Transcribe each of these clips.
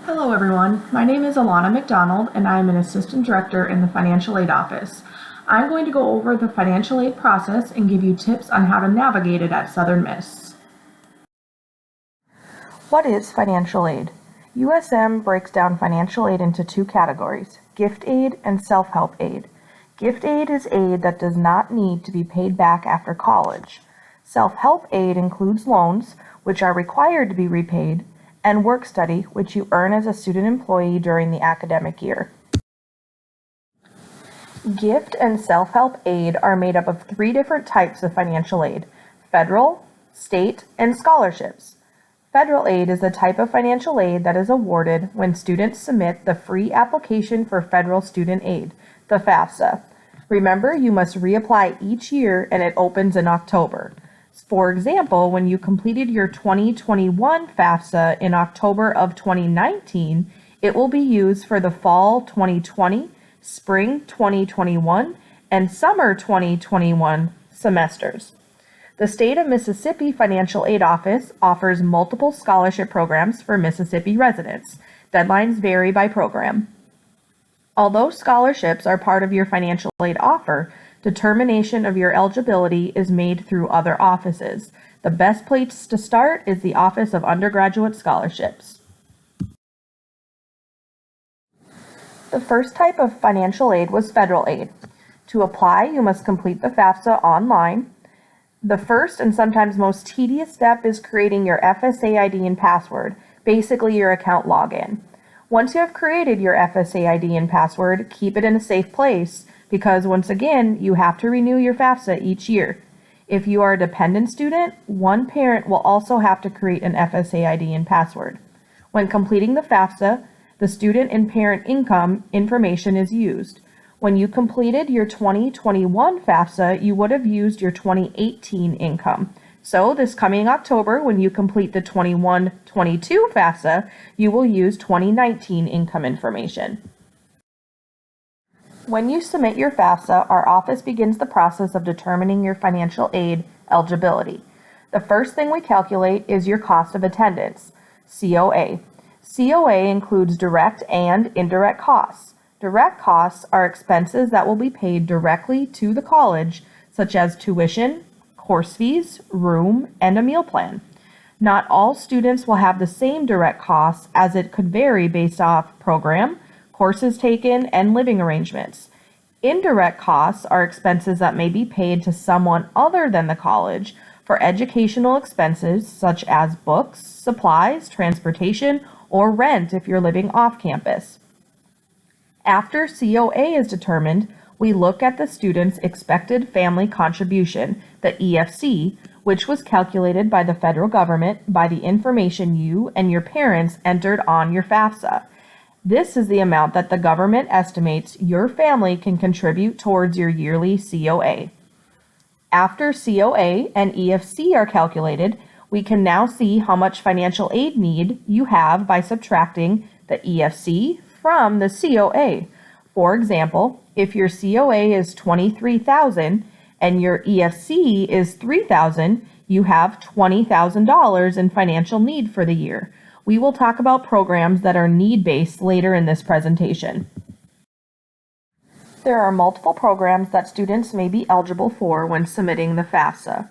Hello everyone, my name is Alana McDonald and I am an Assistant Director in the Financial Aid Office. I'm going to go over the financial aid process and give you tips on how to navigate it at Southern Miss. What is financial aid? USM breaks down financial aid into two categories, gift aid and self-help aid. Gift aid is aid that does not need to be paid back after college. Self-help aid includes loans, which are required to be repaid, and work study, which you earn as a student employee during the academic year. Gift and self-help aid are made up of three different types of financial aid: federal, state, and scholarships. Federal aid is the type of financial aid that is awarded when students submit the free application for federal student aid, the Fafsa. Remember, you must reapply each year and it opens in October. For example, when you completed your 2021 Fafsa in October of 2019, it will be used for the fall 2020, spring 2021, and summer 2021 semesters. The State of Mississippi Financial Aid Office offers multiple scholarship programs for Mississippi residents. Deadlines vary by program. Although scholarships are part of your financial aid offer, determination of your eligibility is made through other offices. The best place to start is the Office of Undergraduate Scholarships. The first type of financial aid was federal aid. To apply, you must complete the Fafsa online. The first and sometimes most tedious step is creating your FSA ID and password, basically your account login. Once you have created your FSA ID and password, keep it in a safe place because once again, you have to renew your Fafsa each year. If you are a dependent student, one parent will also have to create an FSA ID and password. When completing the Fafsa, the student and parent income information is used. When you completed your 2021 Fafsa, you would have used your 2018 income. So this coming October, when you complete the 21-22 Fafsa, you will use 2019 income information. When you submit your Fafsa, our office begins the process of determining your financial aid eligibility. The first thing we calculate is your cost of attendance, COA. COA includes direct and indirect costs. Direct costs are expenses that will be paid directly to the college, such as tuition, course fees, room, and a meal plan. Not all students will have the same direct costs, as it could vary based off program, courses taken, and living arrangements. Indirect costs are expenses that may be paid to someone other than the college for educational expenses such as books, supplies, transportation, or rent if you're living off campus. After COA is determined, we look at the student's expected family contribution, the EFC, which was calculated by the federal government by the information you and your parents entered on your Fafsa. This is the amount that the government estimates your family can contribute towards your yearly COA. After COA and EFC are calculated, we can now see how much financial aid need you have by subtracting the EFC from the COA. For example, if your COA is $23,000 and your EFC is $3,000, you have $20,000 in financial need for the year. We will talk about programs that are need-based later in this presentation. There are multiple programs that students may be eligible for when submitting the Fafsa.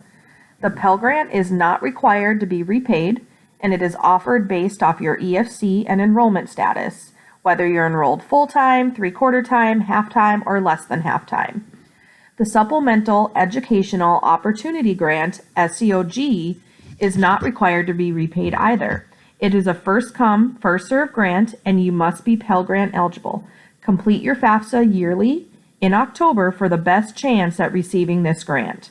The Pell Grant is not required to be repaid, and it is offered based off your EFC and enrollment status, whether you're enrolled full-time, three-quarter time, half-time, or less than half-time. The Supplemental Educational Opportunity Grant, SEOG, is not required to be repaid either. It is a first-come, first-served grant, and you must be Pell Grant eligible. Complete your Fafsa yearly in October for the best chance at receiving this grant.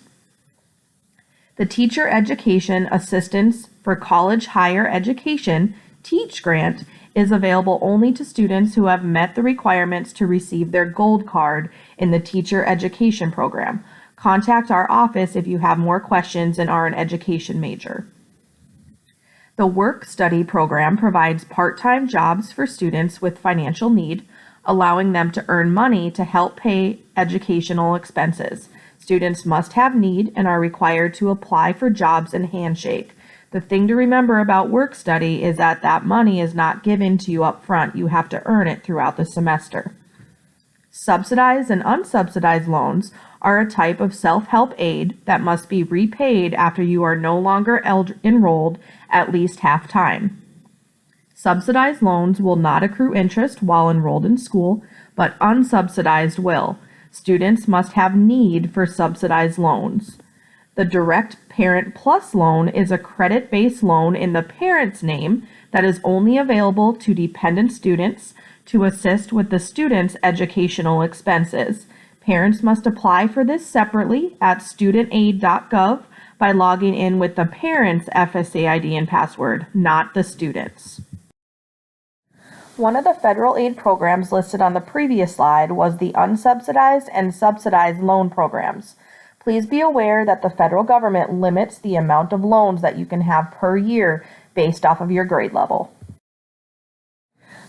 The Teacher Education Assistance for College Higher Education, TEACH grant, is available only to students who have met the requirements to receive their gold card in the teacher education program. Contact our office if you have more questions and are an education major. The Work Study program provides part-time jobs for students with financial need, allowing them to earn money to help pay educational expenses. Students must have need and are required to apply for jobs in Handshake. The thing to remember about work study is that that money is not given to you up front. You have to earn it throughout the semester. Subsidized and unsubsidized loans are a type of self-help aid that must be repaid after you are no longer enrolled at least half time. Subsidized loans will not accrue interest while enrolled in school, but unsubsidized will. Students must have need for subsidized loans. The Direct Parent Plus loan is a credit-based loan in the parent's name that is only available to dependent students to assist with the student's educational expenses. Parents must apply for this separately at studentaid.gov by logging in with the parent's FSA ID and password, not the student's. One of the federal aid programs listed on the previous slide was the unsubsidized and subsidized loan programs. Please be aware that the federal government limits the amount of loans that you can have per year based off of your grade level.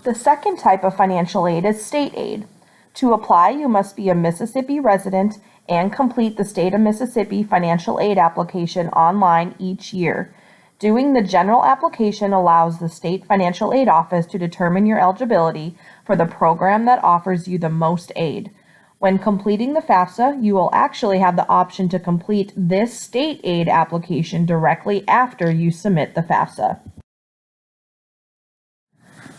The second type of financial aid is state aid. To apply, you must be a Mississippi resident and complete the State of Mississippi financial aid application online each year. Doing the general application allows the State Financial Aid Office to determine your eligibility for the program that offers you the most aid. When completing the Fafsa, you will actually have the option to complete this state aid application directly after you submit the Fafsa.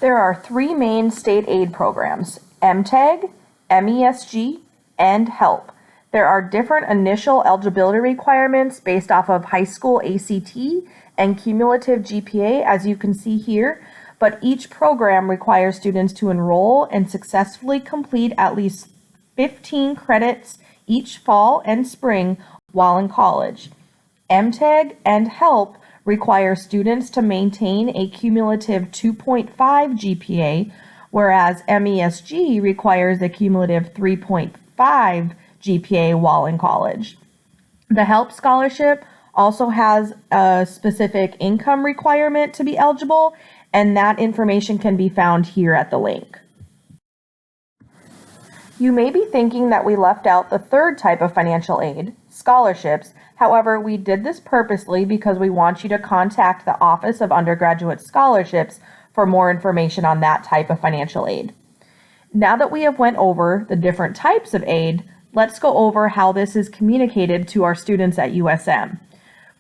There are three main state aid programs: MTAG, MESG, and HELP. There are different initial eligibility requirements based off of high school ACT and cumulative GPA, as you can see here, but each program requires students to enroll and successfully complete at least 15 credits each fall and spring while in college. MTAG and HELP require students to maintain a cumulative 2.5 GPA, whereas MESG requires a cumulative 3.5 GPA while in college. The HELP scholarship also has a specific income requirement to be eligible, and that information can be found here at the link. You may be thinking that we left out the third type of financial aid, scholarships. However, we did this purposely because we want you to contact the Office of Undergraduate Scholarships for more information on that type of financial aid. Now that we have went over the different types of aid, let's go over how this is communicated to our students at USM.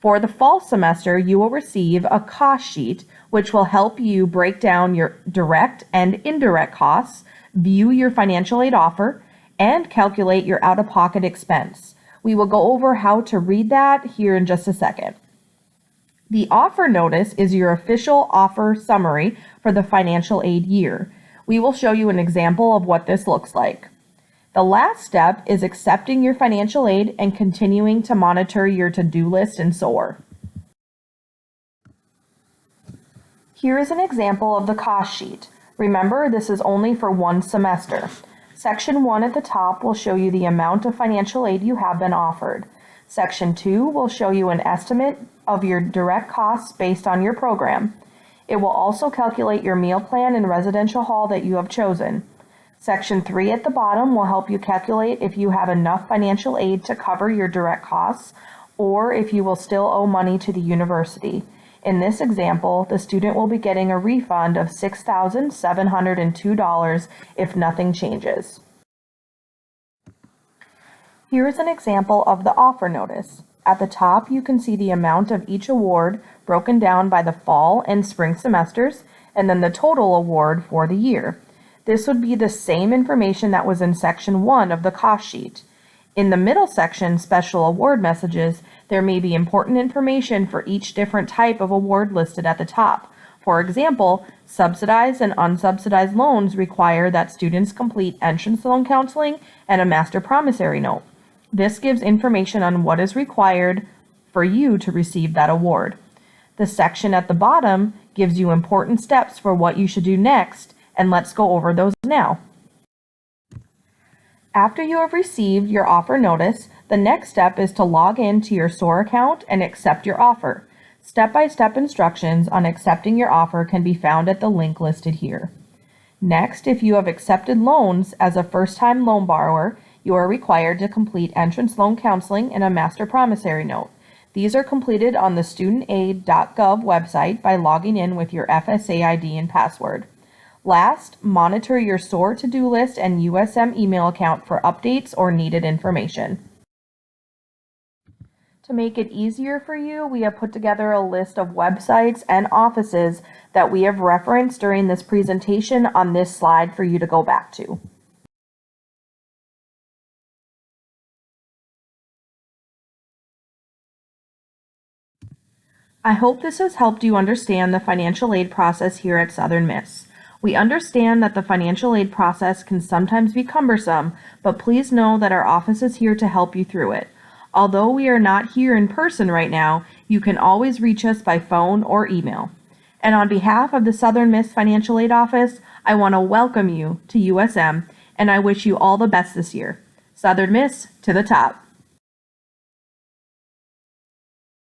For the fall semester, you will receive a cost sheet, which will help you break down your direct and indirect costs, view your financial aid offer, and calculate your out-of-pocket expense. We will go over how to read that here in just a second. The offer notice is your official offer summary for the financial aid year. We will show you an example of what this looks like. The last step is accepting your financial aid and continuing to monitor your to-do list and SOAR. Here is an example of the cost sheet. Remember, this is only for one semester. Section 1 at the top will show you the amount of financial aid you have been offered. Section 2 will show you an estimate of your direct costs based on your program. It will also calculate your meal plan and residential hall that you have chosen. Section 3 at the bottom will help you calculate if you have enough financial aid to cover your direct costs or if you will still owe money to the university. In this example, the student will be getting a refund of $6,702 if nothing changes. Here is an example of the offer notice. At the top, you can see the amount of each award broken down by the fall and spring semesters, and then the total award for the year. This would be the same information that was in Section 1 of the cost sheet. In the middle section, Special Award Messages, there may be important information for each different type of award listed at the top. For example, subsidized and unsubsidized loans require that students complete entrance loan counseling and a master promissory note. This gives information on what is required for you to receive that award. The section at the bottom gives you important steps for what you should do next, and let's go over those now. After you have received your offer notice, the next step is to log in to your SOAR account and accept your offer. Step-by-step instructions on accepting your offer can be found at the link listed here. Next, if you have accepted loans as a first-time loan borrower, you are required to complete entrance loan counseling and a master promissory note. These are completed on the studentaid.gov website by logging in with your FSA ID and password. Last, monitor your SOAR to-do list and USM email account for updates or needed information. To make it easier for you, we have put together a list of websites and offices that we have referenced during this presentation on this slide for you to go back to. I hope this has helped you understand the financial aid process here at Southern Miss. We understand that the financial aid process can sometimes be cumbersome, but please know that our office is here to help you through it. Although we are not here in person right now, you can always reach us by phone or email. And on behalf of the Southern Miss Financial Aid Office, I want to welcome you to USM, and I wish you all the best this year. Southern Miss to the top.